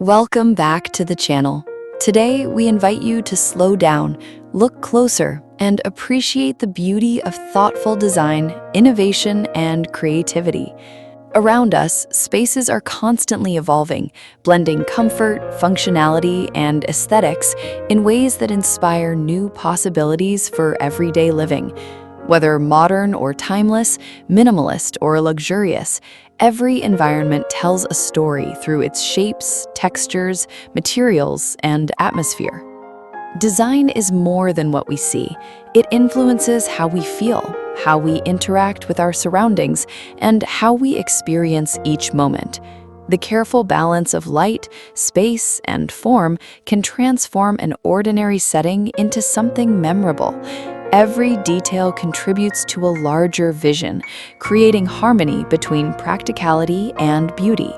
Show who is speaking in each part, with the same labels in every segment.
Speaker 1: Welcome back to the channel. Today, we invite you to slow down, look closer, and appreciate the beauty of thoughtful design, innovation, and creativity. Around us, spaces are constantly evolving, blending comfort, functionality, and aesthetics in ways that inspire new possibilities for everyday living. Whether modern or timeless, minimalist or luxurious, every environment tells a story through its shapes, textures, materials, and atmosphere. Design is more than what we see. It influences how we feel, how we interact with our surroundings, and how we experience each moment. The careful balance of light, space, and form can transform an ordinary setting into something memorable. Every detail contributes to a larger vision, creating harmony between practicality and beauty.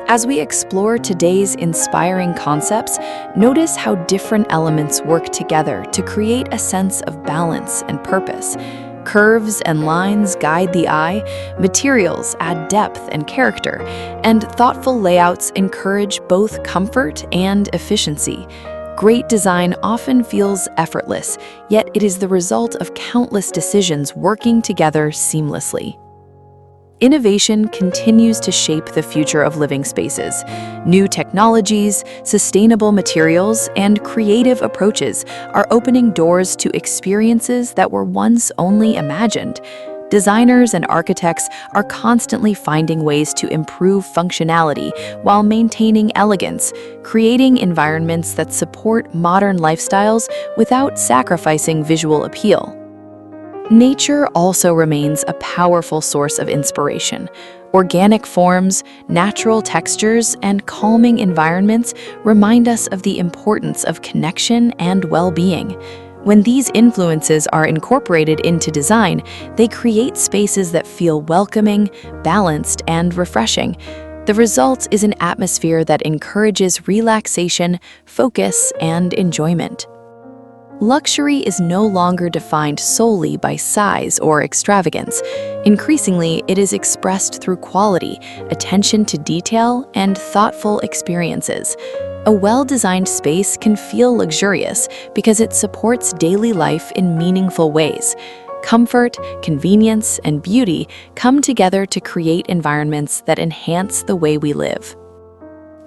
Speaker 1: As we explore today's inspiring concepts, notice how different elements work together to create a sense of balance and purpose. Curves and lines guide the eye, materials add depth and character, and thoughtful layouts encourage both comfort and efficiency. Great design often feels effortless, yet it is the result of countless decisions working together seamlessly. Innovation continues to shape the future of living spaces. New technologies, sustainable materials, and creative approaches are opening doors to experiences that were once only imagined. Designers and architects are constantly finding ways to improve functionality while maintaining elegance, creating environments that support modern lifestyles without sacrificing visual appeal. Nature also remains a powerful source of inspiration. Organic forms, natural textures, and calming environments remind us of the importance of connection and well-being. When these influences are incorporated into design, they create spaces that feel welcoming, balanced, and refreshing. The result is an atmosphere that encourages relaxation, focus, and enjoyment. Luxury is no longer defined solely by size or extravagance. Increasingly, it is expressed through quality, attention to detail, and thoughtful experiences. A well-designed space can feel luxurious because it supports daily life in meaningful ways. Comfort, convenience, and beauty come together to create environments that enhance the way we live.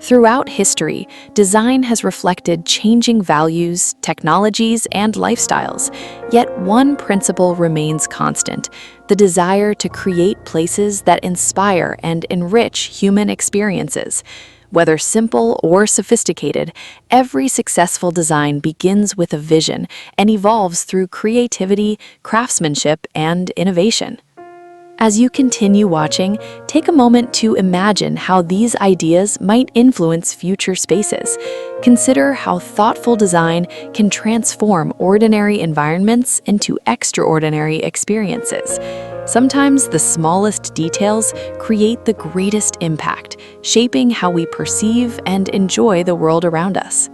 Speaker 1: Throughout history, design has reflected changing values, technologies, and lifestyles. Yet one principle remains constant: the desire to create places that inspire and enrich human experiences. Whether simple or sophisticated, every successful design begins with a vision and evolves through creativity, craftsmanship, and innovation. As you continue watching, take a moment to imagine how these ideas might influence future spaces. Consider how thoughtful design can transform ordinary environments into extraordinary experiences. Sometimes the smallest details create the greatest impact, shaping how we perceive and enjoy the world around us.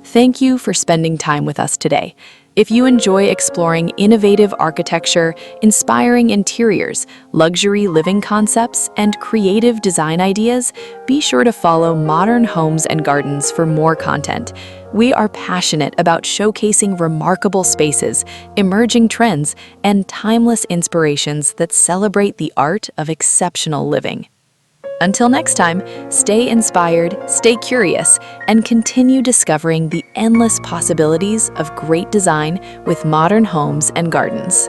Speaker 1: Thank you for spending time with us today. If you enjoy exploring innovative architecture, inspiring interiors, luxury living concepts, and creative design ideas, be sure to follow Modern Homes and Gardens for more content. We are passionate about showcasing remarkable spaces, emerging trends, and timeless inspirations that celebrate the art of exceptional living. Until next time, stay inspired, stay curious, and continue discovering the endless possibilities of great design with Modern Homes and Gardens.